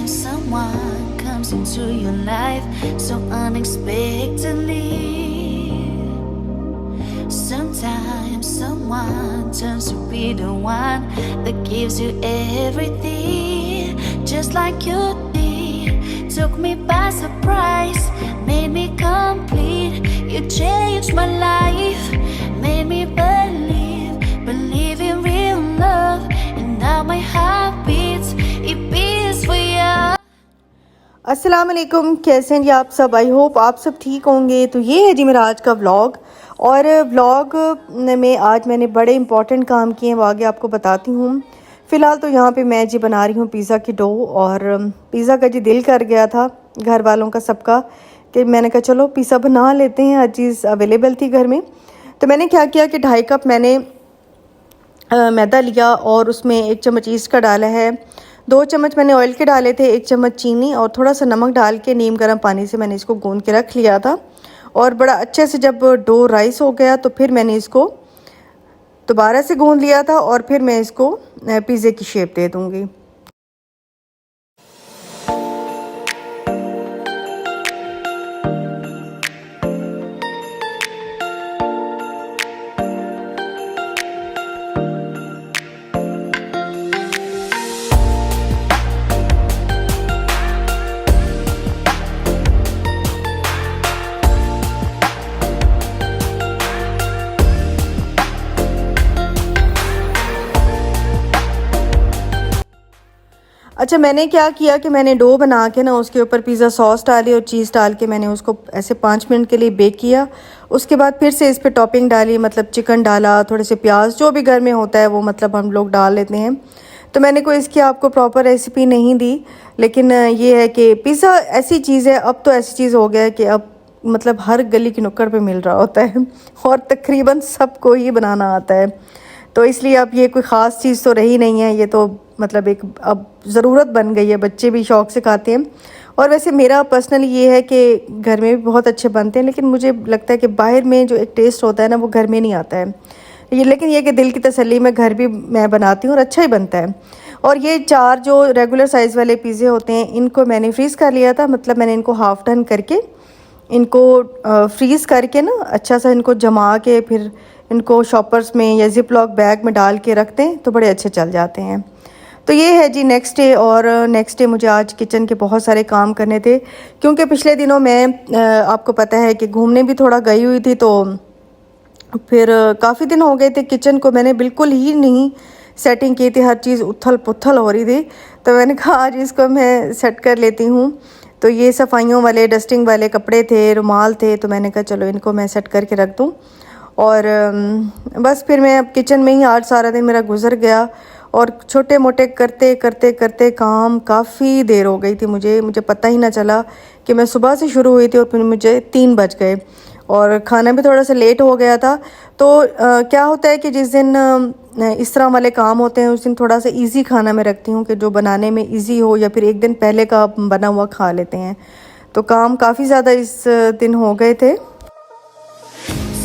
Sometimes someone comes into your life so unexpectedly. Sometimes someone turns to be the one that gives you everything, just like you did. Took me by surprise, made me complete. You changed my life, made me believe in real love. And now my heart beats, it beats for you. अस्सलाम वालेकुम, कैसे हैं जी आप सब। I hope आप सब ठीक होंगे। तो ये है जी मेरा आज का व्लॉग, और व्लॉग में आज मैंने बड़े इंपॉर्टेंट काम किए हैं, वो आगे आपको बताती हूँ। फ़िलहाल तो यहाँ पे मैं जी बना रही हूँ पिज़्ज़ा की डो, और पिज़्ज़ा का जी दिल कर गया था घर वालों का सबका कि मैंने कहा चलो पिज़्ज़ा बना लेते हैं। हर चीज़ अवेलेबल थी घर में। तो मैंने क्या किया कि 2.5 कप मैंने मैदा लिया, और उसमें 1 चम्मच ईस्ट का डाला है, 2 चम्मच मैंने ऑयल के डाले थे, 1 चम्मच चीनी और थोड़ा सा नमक डाल के नीम गर्म पानी से मैंने इसको गूंद के रख लिया था। और बड़ा अच्छे से जब डो राइस हो गया तो फिर मैंने इसको दोबारा से गूंद लिया था, और फिर मैं इसको पिज़्ज़े की शेप दे दूँगी। अच्छा, मैंने क्या किया कि मैंने डो बना के ना उसके ऊपर पिज़्ज़ा सॉस डाली और चीज़ डाल के मैंने उसको ऐसे 5 मिनट के लिए बेक किया। उसके बाद फिर से इस पे टॉपिंग डाली, मतलब चिकन डाला, थोड़े से प्याज, जो भी घर में होता है वो मतलब हम लोग डाल लेते हैं। तो मैंने कोई इसकी आपको प्रॉपर रेसिपी नहीं दी, लेकिन ये है कि पिज़्ज़ा ऐसी चीज़ है, अब तो ऐसी चीज़ हो गया है कि अब मतलब हर गली की नुक्कड़ पे मिल रहा होता है और तकरीबन सबको ही बनाना आता है। तो इसलिए अब ये कोई ख़ास चीज़ तो रही नहीं है, ये तो मतलब एक अब ज़रूरत बन गई है, बच्चे भी शौक़ से खाते हैं। और वैसे मेरा पर्सनली ये है कि घर में भी बहुत अच्छे बनते हैं, लेकिन मुझे लगता है कि बाहर में जो एक टेस्ट होता है ना वो घर में नहीं आता है ये। लेकिन ये कि दिल की तसल्ली में घर भी मैं बनाती हूँ और अच्छा ही बनता है। और ये 4 जो रेगुलर साइज़ वाले पिज़्ज़े होते हैं इनको मैंने फ्रीज़ कर लिया था, मतलब मैंने इनको हाफ़ टर्न करके इनको फ्रीज़ करके ना अच्छा सा इनको जमा के फिर इनको शॉपर्स में या जिप लॉक बैग में डाल के रखते हैं तो बड़े अच्छे चल जाते हैं। तो ये है जी नेक्स्ट डे, और नेक्स्ट डे मुझे आज किचन के बहुत सारे काम करने थे, क्योंकि पिछले दिनों मैं आपको पता है कि घूमने भी थोड़ा गई हुई थी। तो फिर काफ़ी दिन हो गए थे, किचन को मैंने बिल्कुल ही नहीं सेटिंग की थी, हर चीज़ उथल पुथल हो रही थी। तो मैंने कहा आज इसको मैं सेट कर लेती हूँ। तो ये सफाइयों वाले डस्टिंग वाले कपड़े थे, रुमाल थे, तो मैंने कहा चलो इनको मैं सेट करके रख दूँ। और बस फिर मैं अब किचन में ही आज सारा दिन मेरा गुजर गया, और छोटे मोटे करते करते करते काम काफ़ी देर हो गई थी। मुझे पता ही ना चला कि मैं सुबह से शुरू हुई थी और फिर मुझे 3 बज गए, और खाना भी थोड़ा सा लेट हो गया था। तो क्या होता है कि जिस दिन इस तरह वाले काम होते हैं उस दिन थोड़ा सा इजी खाना मैं रखती हूँ कि जो बनाने में इजी हो, या फिर एक दिन पहले का बना हुआ खा लेते हैं। तो काम काफ़ी ज़्यादा इस दिन हो गए थे।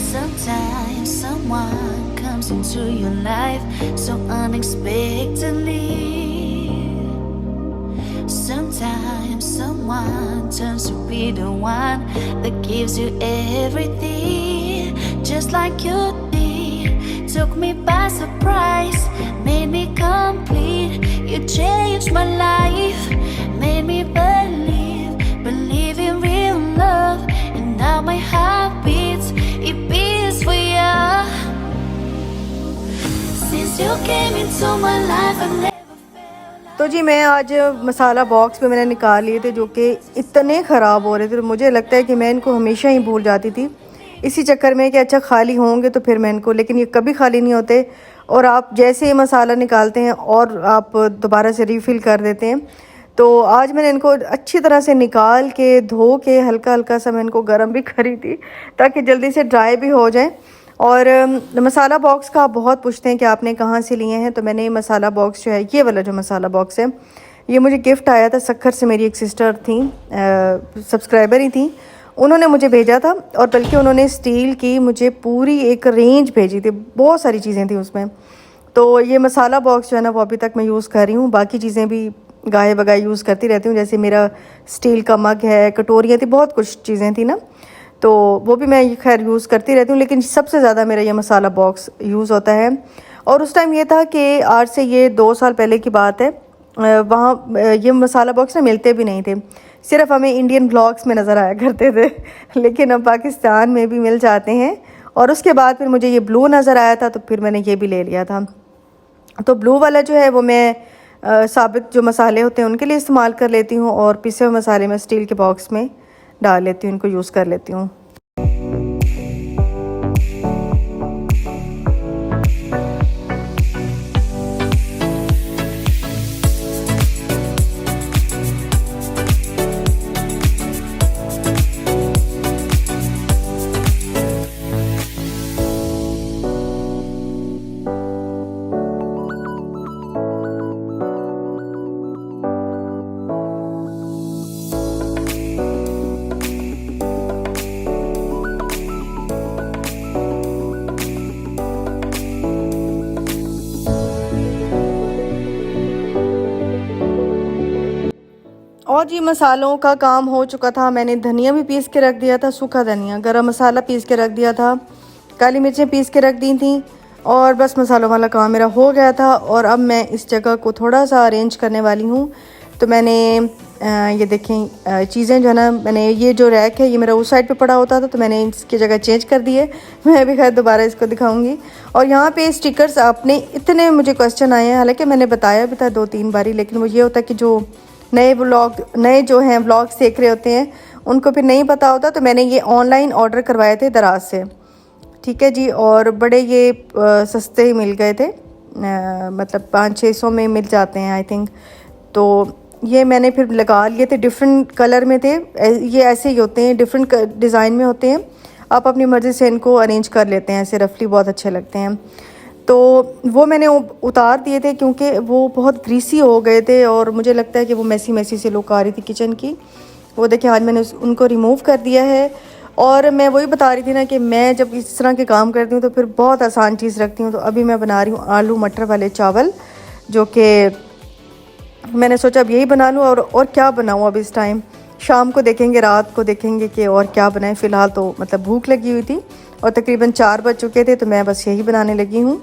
Sometimes someone comes into your life so unexpectedly. Sometimes someone turns to be the one that gives you everything, just like you did. Took me by surprise, made me complete. You changed my life, made me believe in real love. And now my heart beats, it beats for you. Since you came into my life, I've never felt. तो जी मैं आज मसाला box में मैंने निकाल लिए थे जो कि इतने ख़राब हो रहे थे, तो मुझे लगता है कि मैं इनको हमेशा ही भूल जाती थी इसी चक्कर में कि अच्छा खाली होंगे तो फिर मैं इनको, लेकिन ये कभी खाली नहीं होते। और आप जैसे ही मसाला निकालते हैं और आप दोबारा से रीफ़िल कर देते हैं। तो आज मैंने इनको अच्छी तरह से निकाल के धो के हल्का हल्का सा मैं इनको गर्म भी करी थी ताकि जल्दी से ड्राई भी हो जाए। और मसाला बॉक्स का आप बहुत पूछते हैं कि आपने कहाँ से लिए हैं। तो मैंने ये मसाला बॉक्स जो है, ये वाला जो मसाला बॉक्स है, ये मुझे गिफ्ट आया था सक्खर से। मेरी एक सिस्टर थी, सब्सक्राइबर ही थी, उन्होंने मुझे भेजा था। और बल्कि उन्होंने स्टील की मुझे पूरी एक रेंज भेजी थी, बहुत सारी चीज़ें थी उसमें। तो ये मसाला बॉक्स जो है ना वो अभी तक मैं यूज़ कर रही हूँ। बाकी चीज़ें भी गाहे बगाए यूज़ करती रहती हूँ। जैसे मेरा स्टील का मग है, कटोरियाँ थी, बहुत कुछ चीज़ें थी ना, तो वो भी मैं खैर यूज़ करती रहती हूँ। लेकिन सबसे ज़्यादा मेरा ये मसाला बॉक्स यूज़ होता है। और उस टाइम ये था कि आज से ये 2 साल पहले की बात है, वहाँ ये मसाला बॉक्स ना मिलते भी नहीं थे, सिर्फ हमें इंडियन ब्लॉग्स में नज़र आया करते थे। लेकिन अब पाकिस्तान में भी मिल जाते हैं। और उसके बाद फिर मुझे ये ब्लू नज़र आया था, तो फिर मैंने ये भी ले लिया था। तो ब्लू वाला जो है वो मैं साबित जो मसाले होते हैं उनके लिए इस्तेमाल कर लेती हूँ, और पिसे हुए मसाले मैं स्टील के बॉक्स में डाल लेती हूँ, इनको यूज़ कर लेती हूँ। और जी मसालों का काम हो चुका था। मैंने धनिया भी पीस के रख दिया था, सूखा धनिया, गरम मसाला पीस के रख दिया था, काली मिर्चें पीस के रख दी थी, और बस मसालों वाला काम मेरा हो गया था। और अब मैं इस जगह को थोड़ा सा अरेंज करने वाली हूँ। तो मैंने ये देखें चीज़ें जो है ना, मैंने ये जो रैक है ये मेरा उस साइड पे पड़ा होता था, तो मैंने इसकी जगह चेंज कर दी है। मैं भी खैर दोबारा इसको दिखाऊंगी। और यहाँ पे स्टिकर्स आपने इतने मुझे क्वेश्चन आए हैं, हालांकि मैंने बताया भी था 2-3 बारी, लेकिन वो ये होता है कि जो नए जो हैं व्लॉग्स देख रहे होते हैं उनको फिर नहीं पता होता। तो मैंने ये ऑनलाइन ऑर्डर करवाए थे दराज से, ठीक है जी। और बड़े ये सस्ते ही मिल गए थे, मतलब 500-600 में मिल जाते हैं आई थिंक। तो ये मैंने फिर लगा लिए थे, डिफरेंट कलर में थे, ये ऐसे ही होते हैं, डिफरेंट डिज़ाइन में होते हैं। आप अपनी मर्ज़ी से इनको अरेंज कर लेते हैं, ऐसे रफली बहुत अच्छे लगते हैं। तो वो मैंने उतार दिए थे क्योंकि वो बहुत ग्रीसी हो गए थे, और मुझे लगता है कि वो मैसी से लुक आ रही थी किचन की। वो देखिए आज मैंने उनको रिमूव कर दिया है। और मैं वही बता रही थी ना कि मैं जब इस तरह के काम करती हूँ तो फिर बहुत आसान चीज़ रखती हूँ। तो अभी मैं बना रही हूँ आलू मटर वाले चावल, जो कि मैंने सोचा अब यही बना लूँ। और क्या बनाऊँ अब इस टाइम, शाम को देखेंगे, रात को देखेंगे कि और क्या बनाएं। फ़िलहाल तो मतलब भूख लगी हुई थी और तकरीबन 4 बज चुके थे, तो मैं बस यही बनाने लगी हूँ।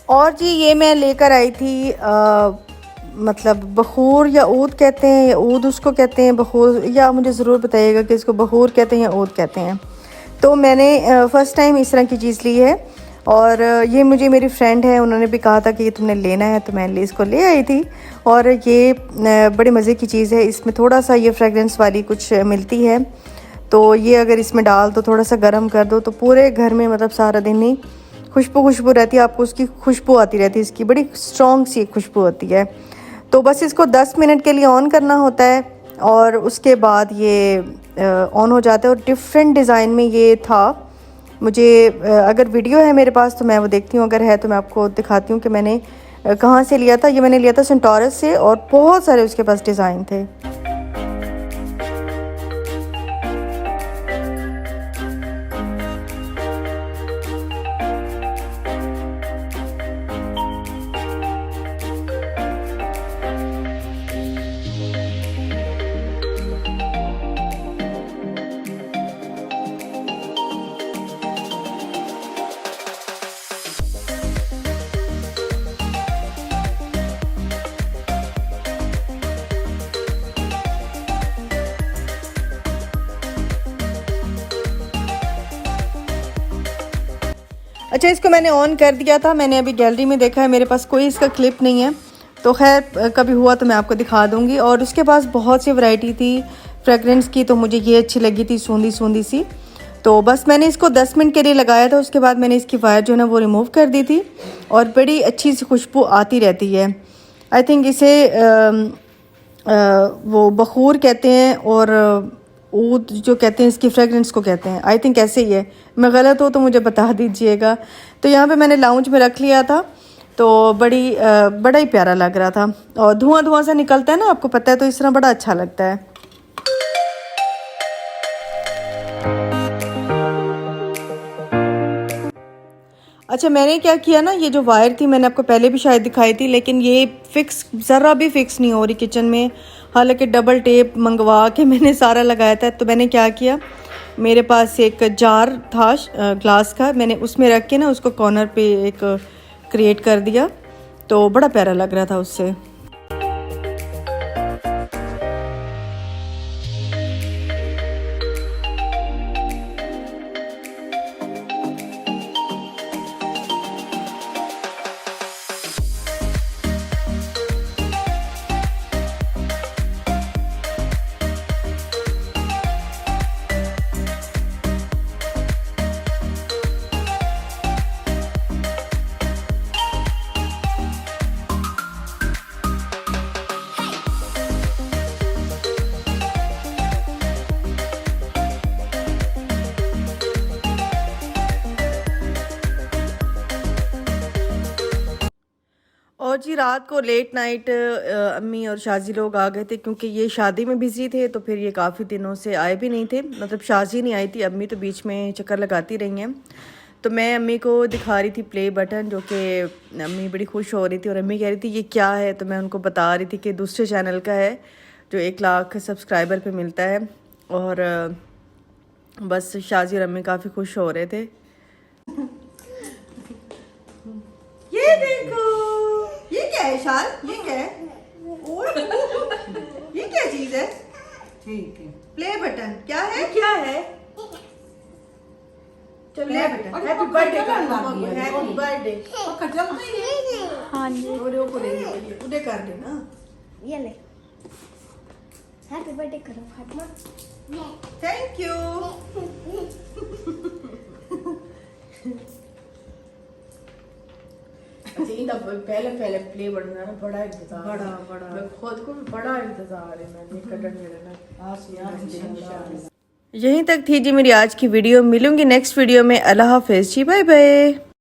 और जी ये मैं लेकर आई थी मतलब बखूर या ऊद कहते हैं, या ऊद उसको कहते हैं, बखूर, या मुझे ज़रूर बताइएगा कि इसको बखूर कहते हैं या ऊद कहते हैं। तो मैंने फ़र्स्ट टाइम इस तरह की चीज़ ली है। और ये मुझे मेरी फ्रेंड है, उन्होंने भी कहा था कि ये तुमने लेना है, तो मैं इसको ले आई थी। और ये बड़े मज़े की चीज़ है, इसमें थोड़ा सा ये फ्रेगरेंस वाली कुछ मिलती है। तो ये अगर इसमें डाल दो, थोड़ा सा गर्म कर दो, तो पूरे घर में मतलब सारा दिन ही खुशबू रहती है, आपको उसकी खुशबू आती रहती है, इसकी बड़ी स्ट्रॉन्ग सी खुशबू होती है। तो बस इसको 10 मिनट के लिए ऑन करना होता है, और उसके बाद ये ऑन हो जाता है। और डिफरेंट डिज़ाइन में ये था। मुझे अगर वीडियो है मेरे पास तो मैं वो देखती हूँ, अगर है तो मैं आपको दिखाती हूँ कि मैंने कहाँ से लिया था। ये मैंने लिया था सेंटोरस से, और बहुत सारे उसके पास डिज़ाइन थे। अच्छा, इसको मैंने ऑन कर दिया था, मैंने अभी गैलरी में देखा है, मेरे पास कोई इसका क्लिप नहीं है, तो खैर कभी हुआ तो मैं आपको दिखा दूँगी। और उसके पास बहुत सी वैरायटी थी फ्रेगरेंस की, तो मुझे ये अच्छी लगी थी, सूंधी सूंधी सी। तो बस मैंने इसको 10 मिनट के लिए लगाया था, उसके बाद मैंने इसकी वायर जो है ना वो रिमूव कर दी थी, और बड़ी अच्छी सी खुशबू आती रहती है। आई थिंक इसे वो बखूर कहते हैं, और ऊद जो कहते हैं इसकी फ्रेगरेंस को कहते हैं, आई थिंक ऐसे ही है। मैं गलत हो तो मुझे बता दीजिएगा। तो यहाँ पे मैंने लाउंज में रख लिया था, तो बड़ा ही प्यारा लग रहा था, और धुआं धुआं सा निकलता है ना, आपको पता है, तो इस तरह बड़ा अच्छा लगता है। अच्छा, मैंने क्या किया ना, ये जो वायर थी मैंने आपको पहले भी शायद दिखाई थी, लेकिन ये फिक्स ज़रा भी फिक्स नहीं हो रही किचन में। हालांकि डबल टेप मंगवा के मैंने सारा लगाया था। तो मैंने क्या किया, मेरे पास एक जार था ग्लास का, मैंने उसमें रख के ना उसको कॉर्नर पे एक क्रिएट कर दिया, तो बड़ा प्यारा लग रहा था उससे। और जी रात को लेट नाइट अम्मी और शाजी लोग आ गए थे, क्योंकि ये शादी में बिज़ी थे, तो फिर ये काफ़ी दिनों से आए भी नहीं थे। मतलब शाजी नहीं आई थी, अम्मी तो बीच में चक्कर लगाती रही हैं। तो मैं अम्मी को दिखा रही थी प्ले बटन, जो कि अम्मी बड़ी खुश हो रही थी, और अम्मी कह रही थी ये क्या है, तो मैं उनको बता रही थी कि दूसरे चैनल का है, जो 1 लाख सब्सक्राइबर पे मिलता है। और बस शाजी और अम्मी काफ़ी खुश हो रहे थे। ये देखो, ये क्या है शाल, ये क्या है, ये क्या चीज है? ठीक है। प्ले बटन क्या है, क्या है? Play button. Happy birthday happy birthday. पक्का चलता ही है। हाँ जी, और वो ले उधर कर देना। ये ले, हैप्पी बर्थडे करो फातिमा। Thank you. पहले प्ले बटन ना बड़ा इंतजार, बड़ा मैं खुद को भी बड़ा इंतजार है। मैं कटन मेरे ना यहीं तक थी जी मेरी आज की वीडियो। मिलूंगी नेक्स्ट वीडियो में। अल्लाह हाफिज़ जी, बाय बाय।